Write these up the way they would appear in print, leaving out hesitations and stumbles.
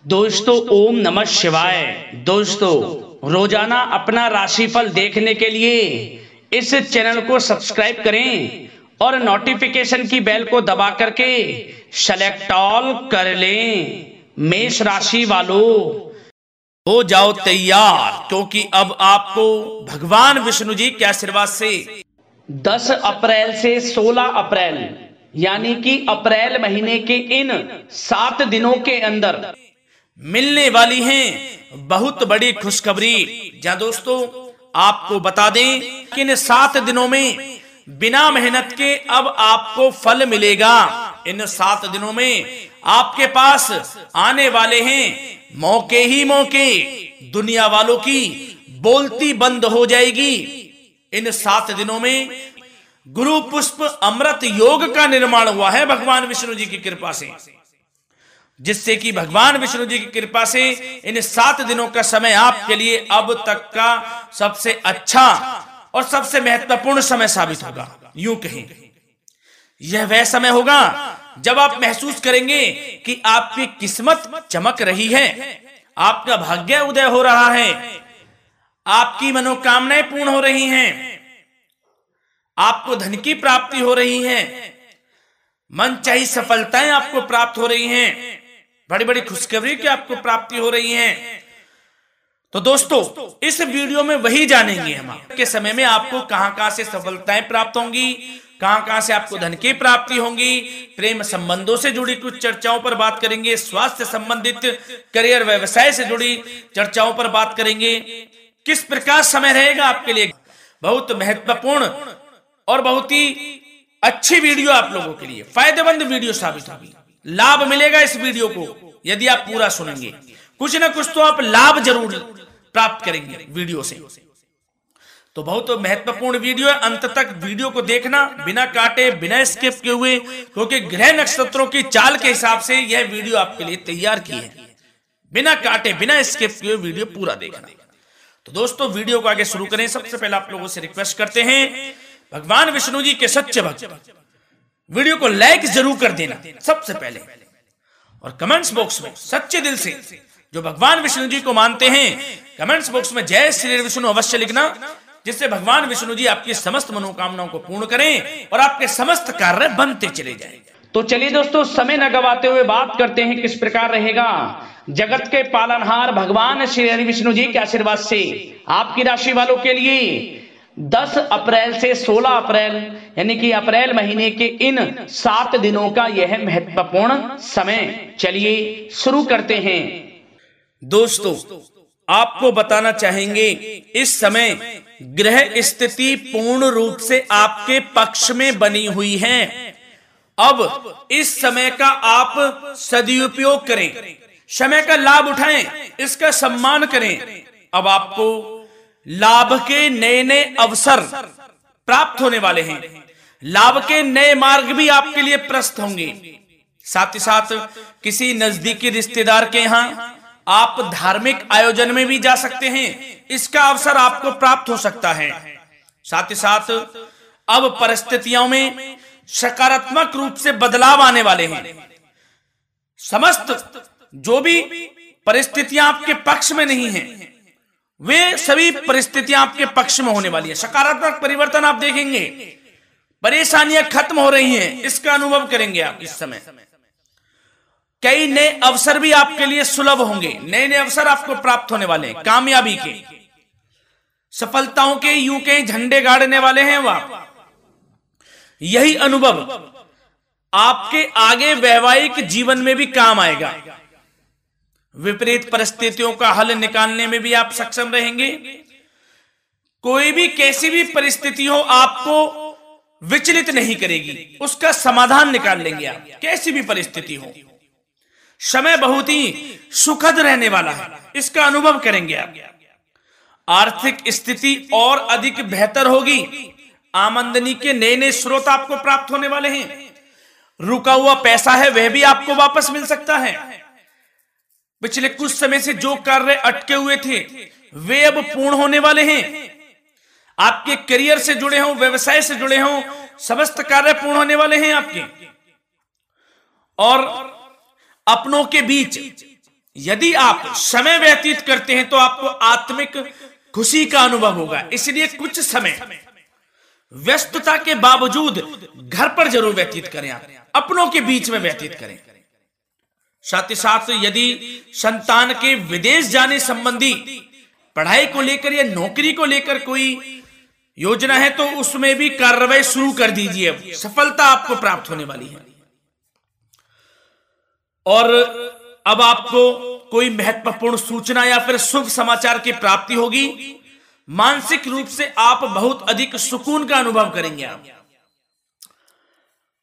दोस्तों ओम नमः शिवाय। दोस्तों रोजाना अपना राशिफल देखने के लिए इस चैनल को सब्सक्राइब करें और नोटिफिकेशन की बेल को दबा करके सेलेक्ट ऑल कर लें। मेष राशि वालों हो जाओ तैयार, क्योंकि अब आपको भगवान विष्णु जी के आशीर्वाद से 10 अप्रैल से 16 अप्रैल यानी कि अप्रैल महीने के इन 7 दिनों के अंदर मिलने वाली हैं बहुत बड़ी खुशखबरी। जहां दोस्तों आपको बता दें कि इन 7 दिनों में बिना मेहनत के अब आपको फल मिलेगा। इन 7 दिनों में आपके पास आने वाले हैं मौके ही मौके। दुनिया वालों की बोलती बंद हो जाएगी। इन 7 दिनों में गुरु पुष्प अमृत योग का निर्माण हुआ है भगवान विष्णु जी की कृपा से, जिससे कि भगवान विष्णु जी की कृपा से इन 7 दिनों का समय आपके लिए अब तक का सबसे अच्छा और सबसे महत्वपूर्ण समय साबित होगा। यूं कहें यह वह समय होगा जब आप महसूस करेंगे कि आपकी किस्मत चमक रही है, आपका भाग्य उदय हो रहा है, आपकी मनोकामनाएं पूर्ण हो रही हैं, आपको धन की प्राप्ति हो रही है, मनचाही सफलताएं आपको प्राप्त हो रही हैं, बड़ी बड़ी खुशखबरी की आपको प्राप्ति हो रही है। तो दोस्तों इस वीडियो में वही जानेंगे हम के समय में आपको कहां से सफलताएं प्राप्त होंगी, कहां से आपको धन की प्राप्ति होंगी, प्रेम संबंधों से जुड़ी कुछ चर्चाओं पर बात करेंगे, स्वास्थ्य संबंधित करियर व्यवसाय से जुड़ी चर्चाओं पर बात करेंगे। किस प्रकार समय रहेगा आपके लिए, बहुत महत्वपूर्ण और बहुत ही अच्छी वीडियो आप लोगों के लिए फायदेमंद वीडियो साबित होगी। लाभ मिलेगा इस वीडियो को यदि आप पूरा सुनेंगे, कुछ ना कुछ तो आप लाभ जरूर प्राप्त करेंगे वीडियो से। तो बहुत महत्वपूर्ण वीडियो है, अंत तक वीडियो को देखना बिना काटे बिना स्किप किए हुए, क्योंकि ग्रह नक्षत्रों की चाल के हिसाब से यह वीडियो आपके लिए तैयार की है। बिना काटे बिना स्किप किए वीडियो पूरा देखना। तो दोस्तों वीडियो को आगे शुरू करें। सबसे पहले आप लोगों से रिक्वेस्ट करते हैं, भगवान विष्णु जी के सच्चे भक्त वीडियो को लाइक जरूर कर देना सबसे पहले, और कमेंट्स बॉक्स में सच्चे दिल से जो भगवान विष्णु जी को मानते हैं कमेंट्स बॉक्स में जय श्री विष्णु अवश्य लिखना, जिससे भगवान विष्णु जी आपकी समस्त मनोकामनाओं को पूर्ण करें और आपके समस्त कार्य बनते चले जाएं। तो चलिए दोस्तों समय न गवाते हुए बात करते हैं किस प्रकार रहेगा जगत के पालनहार भगवान श्री हरि विष्णु जी के आशीर्वाद से आपकी राशि वालों के लिए 10 अप्रैल से 16 अप्रैल यानी कि अप्रैल महीने के इन 7 दिनों का यह महत्वपूर्ण समय। चलिए शुरू करते हैं। दोस्तों आपको बताना चाहेंगे इस समय ग्रह स्थिति पूर्ण रूप से आपके पक्ष में बनी हुई है। अब इस समय का आप सदुपयोग करें, समय का लाभ उठाएं, इसका सम्मान करें। अब आपको लाभ के नए नए अवसर प्राप्त होने वाले हैं, लाभ के नए मार्ग भी आपके लिए प्रशस्त होंगे। साथ ही साथ किसी नजदीकी रिश्तेदार के यहाँ आप धार्मिक आयोजन में भी जा सकते हैं, इसका अवसर आपको प्राप्त हो सकता है। साथ ही साथ अब परिस्थितियों में सकारात्मक रूप से बदलाव आने वाले हैं। समस्त जो भी परिस्थितियां आपके पक्ष में नहीं हैं, वे सभी परिस्थितियां आपके पक्ष में होने वाली है। सकारात्मक परिवर्तन आप देखेंगे, परेशानियां खत्म हो रही हैं, इसका अनुभव करेंगे आप इस समय। कई नए अवसर भी आपके लिए सुलभ होंगे, नए नए अवसर आपको प्राप्त होने वाले हैं, कामयाबी के, सफलताओं के यूं के झंडे गाड़ने वाले हैं वह। यही अनुभव आपके आगे वैवाहिक जीवन में भी काम आएगा। विपरीत परिस्थितियों का हल निकालने में भी आप सक्षम रहेंगे। कोई भी कैसी भी परिस्थिति हो आपको विचलित नहीं करेगी, उसका समाधान निकाल लेंगे आप, कैसी भी परिस्थिति हो। समय बहुत ही सुखद रहने वाला है, इसका अनुभव करेंगे आप। आर्थिक स्थिति और अधिक बेहतर होगी, आमदनी के नए नए स्रोत आपको प्राप्त होने वाले हैं। रुका हुआ पैसा है वह भी आपको वापस मिल सकता है। पिछले कुछ समय से जो कार्य अटके हुए थे वे अब पूर्ण होने वाले हैं। आपके करियर से जुड़े हों, व्यवसाय से जुड़े हों, समस्त कार्य पूर्ण होने वाले हैं आपके। और अपनों के बीच यदि आप समय व्यतीत करते हैं तो आपको आत्मिक खुशी का अनुभव होगा। इसलिए कुछ समय व्यस्तता के बावजूद घर पर जरूर व्यतीत करें, आप अपनों के बीच में व्यतीत करें। साथ ही साथ यदि संतान के विदेश जाने संबंधी पढ़ाई को लेकर या नौकरी को लेकर कोई योजना है तो उसमें भी कार्रवाई शुरू कर दीजिए, सफलता आपको प्राप्त होने वाली है। और अब आपको कोई महत्वपूर्ण सूचना या फिर शुभ समाचार की प्राप्ति होगी। मानसिक रूप से आप बहुत अधिक सुकून का अनुभव करेंगे आप,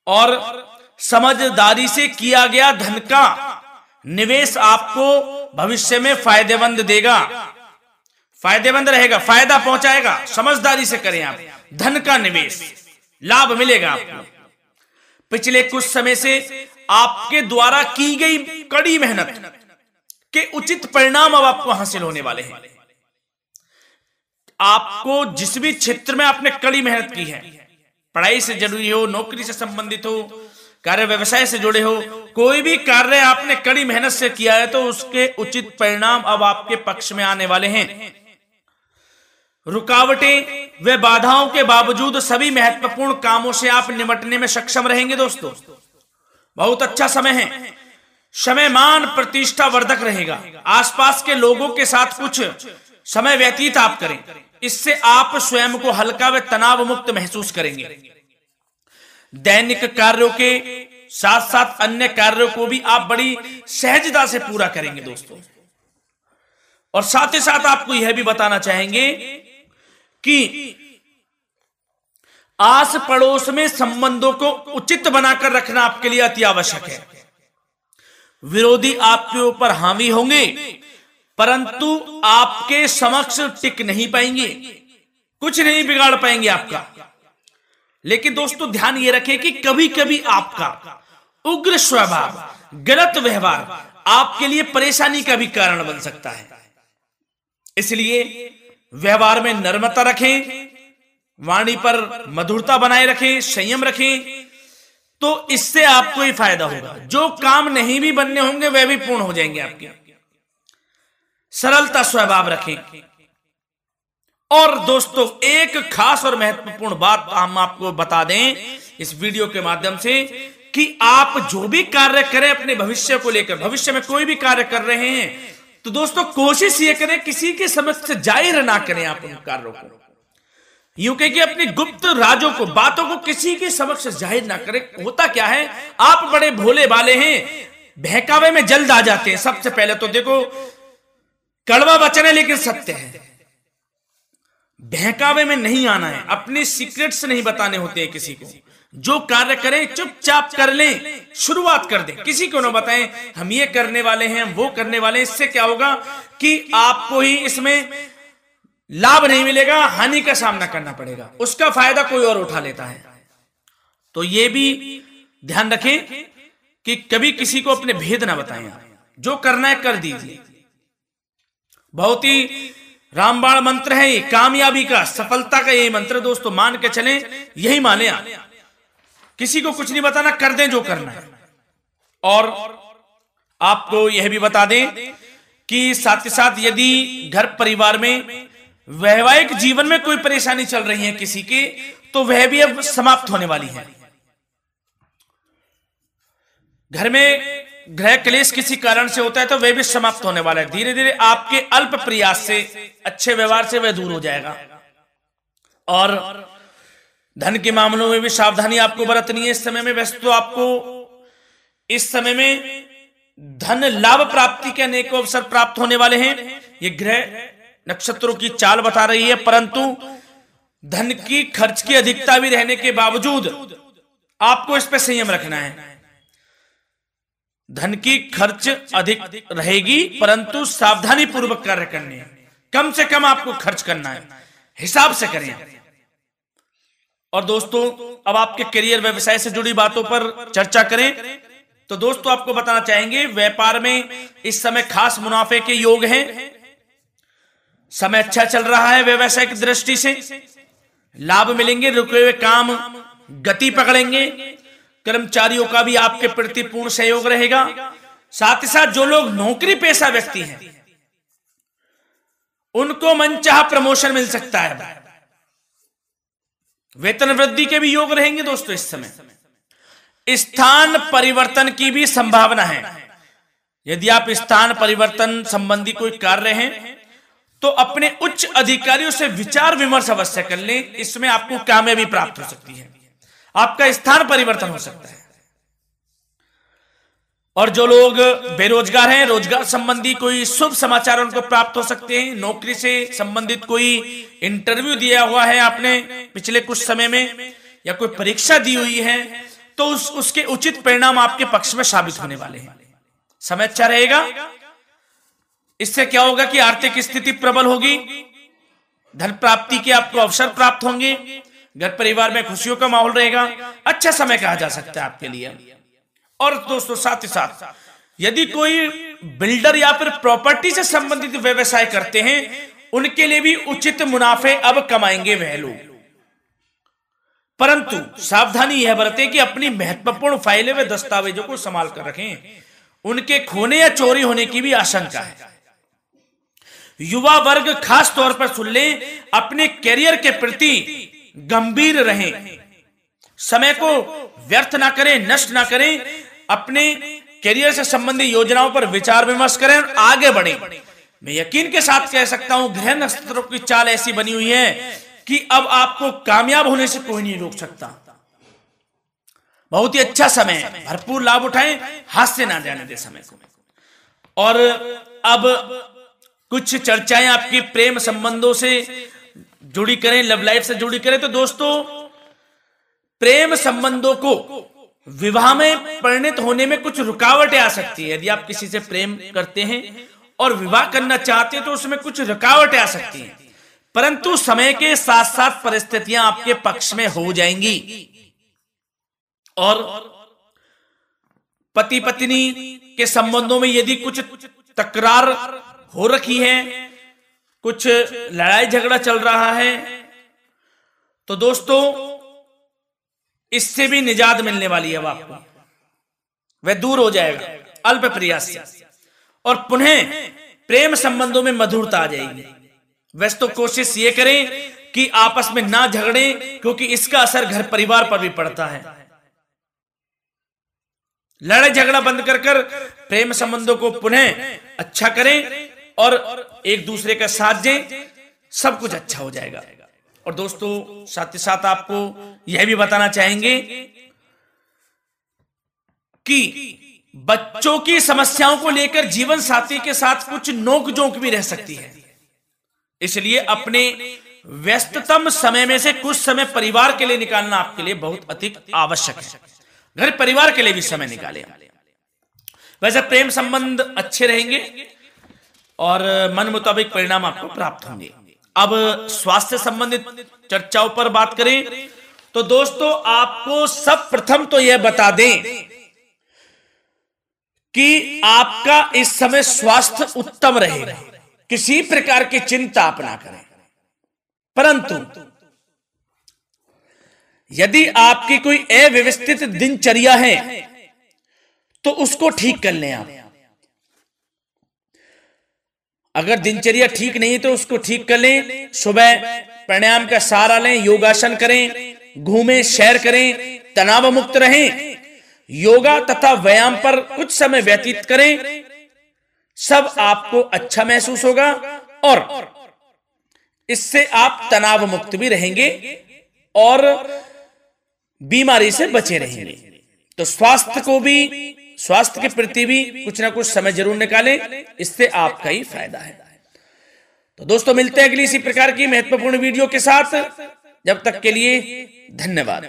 और समझदारी से किया गया धन का निवेश आपको भविष्य में फायदेमंद देगा, फायदेमंद रहेगा, फायदा पहुंचाएगा। समझदारी से करें आप, धन का निवेश लाभ मिलेगा आपको। पिछले कुछ समय से आपके द्वारा की गई कड़ी मेहनत के उचित परिणाम अब आपको हासिल होने वाले हैं। आपको जिस भी क्षेत्र में आपने कड़ी मेहनत की है, पढ़ाई से जुड़ी हो, नौकरी से संबंधित हो, कार्य व्यवसाय से जुड़े हो, कोई भी कार्य आपने कड़ी मेहनत से किया है तो उसके उचित परिणाम अब आपके पक्ष में आने वाले हैं। रुकावटें व बाधाओं के बावजूद सभी महत्वपूर्ण कामों से आप निपटने में सक्षम रहेंगे। दोस्तों बहुत अच्छा समय है, समय मान प्रतिष्ठा वर्धक रहेगा। आसपास के लोगों के साथ कुछ समय व्यतीत आप करें, इससे आप स्वयं को हल्का व तनाव मुक्त महसूस करेंगे। दैनिक कार्यों के साथ साथ अन्य कार्यों को भी आप बड़ी सहजता से पूरा करेंगे दोस्तों। और साथ ही साथ आपको यह भी बताना चाहेंगे कि आस पड़ोस में संबंधों को उचित बनाकर रखना आपके लिए अति आवश्यक है। विरोधी आपके ऊपर हावी होंगे परंतु आपके समक्ष टिक नहीं पाएंगे, कुछ नहीं बिगाड़ पाएंगे आपका। लेकिन दोस्तों ध्यान ये रखें कि कभी कभी आपका उग्र स्वभाव, गलत व्यवहार आपके लिए परेशानी का भी कारण बन सकता है। इसलिए व्यवहार में नम्रता रखें, वाणी पर मधुरता बनाए रखें, संयम रखें, तो इससे आपको ही फायदा होगा। जो काम नहीं भी बनने होंगे वह भी पूर्ण हो जाएंगे आपके। सरलता स्वभाव रखें। और दोस्तों एक खास और महत्वपूर्ण बात हम आपको बता दें इस वीडियो के माध्यम से कि आप जो भी कार्य करें अपने भविष्य को लेकर, भविष्य में कोई भी कार्य कर रहे हैं तो दोस्तों कोशिश ये करें किसी के समक्ष जाहिर ना करें आप उन कार्यों को। यूं कह कि अपनी गुप्त राजों को, बातों को किसी के समक्ष जाहिर ना करें। होता क्या है, आप बड़े भोले भाले हैं, बहकावे में जल्द आ जाते हैं। सबसे पहले तो देखो कड़वा वचन है लेकिन सत्य है, बहकावे में नहीं आना है, अपने सीक्रेट्स नहीं बताने होते हैं किसी को। जो कार्य करें चुपचाप कर लें, शुरुआत कर दें, किसी को ना बताएं हम ये करने वाले हैं, हम वो करने वाले हैं। इससे क्या होगा कि आपको ही इसमें लाभ नहीं मिलेगा, हानि का सामना करना पड़ेगा, उसका फायदा कोई और उठा लेता है। तो ये भी ध्यान रखें कि कभी किसी को अपने भेद ना बताएं, जो करना है कर दीजिए। बहुत ही रामबाण मंत्र है ये, कामयाबी का, सफलता का यही मंत्र दोस्तों, मान के चलें, यही माने आप। किसी को कुछ नहीं बताना, कर दें जो करना है। और आपको यह भी बता दें कि साथ ही साथ यदि घर परिवार में वैवाहिक जीवन में कोई परेशानी चल रही है किसी की, तो वह भी अब समाप्त होने वाली है। घर में गृह क्लेश किसी कारण से होता है तो वह भी समाप्त होने वाला है। धीरे धीरे आपके अल्प प्रयास से, अच्छे व्यवहार से वह दूर हो जाएगा। और धन के मामलों में भी सावधानी आपको बरतनी है इस समय में। वैसे तो आपको इस समय में धन लाभ प्राप्ति के अनेक अवसर प्राप्त होने वाले हैं, ये ग्रह नक्षत्रों की चाल बता रही है। परंतु धन की खर्च की अधिकता भी रहने के बावजूद आपको इस पर संयम रखना है। धन की खर्च अधिक रहेगी परंतु सावधानी पूर्वक कार्य करने हैं, कम से कम आपको खर्च करना है, हिसाब से करें। और दोस्तों अब आपके करियर व्यवसाय से जुड़ी बातों पर चर्चा करें तो दोस्तों आपको बताना चाहेंगे व्यापार में इस समय खास मुनाफे के योग हैं। समय अच्छा चल रहा है, व्यवसाय की दृष्टि से लाभ मिलेंगे, रुके हुए काम गति पकड़ेंगे। कर्मचारियों का भी आपके प्रति पूर्ण सहयोग रहेगा। साथ ही साथ जो लोग नौकरी पेशा व्यक्ति हैं उनको मनचाहा प्रमोशन मिल सकता है। वेतन वृद्धि के भी योग रहेंगे दोस्तों। इस समय स्थान परिवर्तन की भी संभावना है। यदि आप स्थान परिवर्तन संबंधी कोई कार्य हैं तो अपने उच्च अधिकारियों से विचार विमर्श अवश्य कर लें। इसमें आपको कामयाबी प्राप्त हो सकती है, आपका स्थान परिवर्तन हो सकता है। और जो लोग बेरोजगार हैं, रोजगार संबंधी कोई शुभ समाचार उनको प्राप्त हो सकते हैं। नौकरी से संबंधित कोई इंटरव्यू दिया हुआ है आपने पिछले कुछ समय में, या कोई परीक्षा दी हुई है, तो उसके उचित परिणाम आपके पक्ष में साबित होने वाले हैं। समय अच्छा रहेगा। इससे क्या होगा कि आर्थिक स्थिति प्रबल होगी, धन प्राप्ति के आपको अवसर प्राप्त होंगे, घर परिवार में खुशियों का माहौल रहेगा। अच्छा समय कहा जा सकता है आपके लिए। और दोस्तों साथ ही साथ यदि कोई बिल्डर या फिर प्रॉपर्टी से संबंधित व्यवसाय करते हैं उनके लिए भी उचित मुनाफे अब कमाएंगे वह लोग। परंतु सावधानी यह बरतें कि अपनी महत्वपूर्ण फाइलें व दस्तावेजों को संभाल कर रखें, उनके खोने या चोरी होने की भी आशंका है। युवा वर्ग खास तौर पर सुन लें, अपने कैरियर के प्रति गंभीर रहें, समय को व्यर्थ ना करें, नष्ट ना करें, अपने कैरियर से संबंधित योजनाओं पर विचार विमर्श करें और आगे बढ़ें। मैं यकीन के साथ कह सकता हूं ग्रह नक्षत्रों की चाल ऐसी बनी हुई है कि अब आपको कामयाब होने से कोई नहीं रोक सकता। बहुत ही अच्छा समय है, भरपूर लाभ उठाएं, हाथ से ना जाने दे समय को। और अब कुछ चर्चाएं आपकी प्रेम संबंधों से जुड़ी करें, लव लाइफ से जुड़ी करें। तो दोस्तों प्रेम संबंधों को विवाह में परिणत होने में कुछ रुकावटें आ सकती है। यदि आप किसी से प्रेम करते हैं और विवाह करना चाहते हैं तो उसमें कुछ रुकावटें आ सकती हैं, परंतु समय के साथ साथ परिस्थितियां आपके पक्ष में हो जाएंगी। और पति पत्नी के संबंधों में यदि कुछ तकरार हो रखी है, कुछ लड़ाई झगड़ा चल रहा है, तो दोस्तों इससे भी निजात मिलने वाली है। अब आपको वह दूर हो जाएगा अल्प प्रयास से, और पुनः प्रेम संबंधों में मधुरता आ जाएगी। वैसे तो कोशिश ये करें कि आपस में ना झगड़ें, क्योंकि इसका असर घर परिवार पर भी पड़ता है। लड़ाई झगड़ा बंद कर प्रेम संबंधों को पुनः अच्छा करें और एक दूसरे का साथ दें, सब कुछ अच्छा हो जाएगा। और दोस्तों साथ ही साथ आपको यह भी बताना चाहेंगे कि बच्चों की समस्याओं को लेकर जीवन साथी के साथ कुछ नोकझोंक भी रह सकती है। इसलिए अपने व्यस्ततम समय में से कुछ समय परिवार के लिए निकालना आपके लिए बहुत अधिक आवश्यक है। घर परिवार के लिए भी समय निकालें। वैसे प्रेम संबंध अच्छे रहेंगे और मन मुताबिक परिणाम आपको प्राप्त होंगे। अब स्वास्थ्य संबंधित चर्चाओं पर बात करें तो दोस्तों आपको सब प्रथम तो यह बता दें कि आपका इस समय स्वास्थ्य उत्तम रहेगा, किसी प्रकार की चिंता आप ना करें। परंतु यदि आपकी कोई अव्यवस्थित दिनचर्या है तो उसको ठीक कर लें आप। अगर दिनचर्या ठीक नहीं तो उसको ठीक कर लें। सुबह प्राणायाम का सहारा लें, योगासन करें, घूमें, सैर करें, तनाव मुक्त रहें, योगा तथा व्यायाम पर कुछ समय व्यतीत करें। सब आपको अच्छा महसूस होगा और इससे आप तनाव मुक्त भी रहेंगे और बीमारी से बचे रहेंगे। तो स्वास्थ्य के प्रति भी कुछ ना कुछ समय जरूर निकालें, इससे आपका ही फायदा है। तो दोस्तों मिलते हैं अगली इसी प्रकार की महत्वपूर्ण वीडियो के साथ। जब तक के लिए धन्यवाद।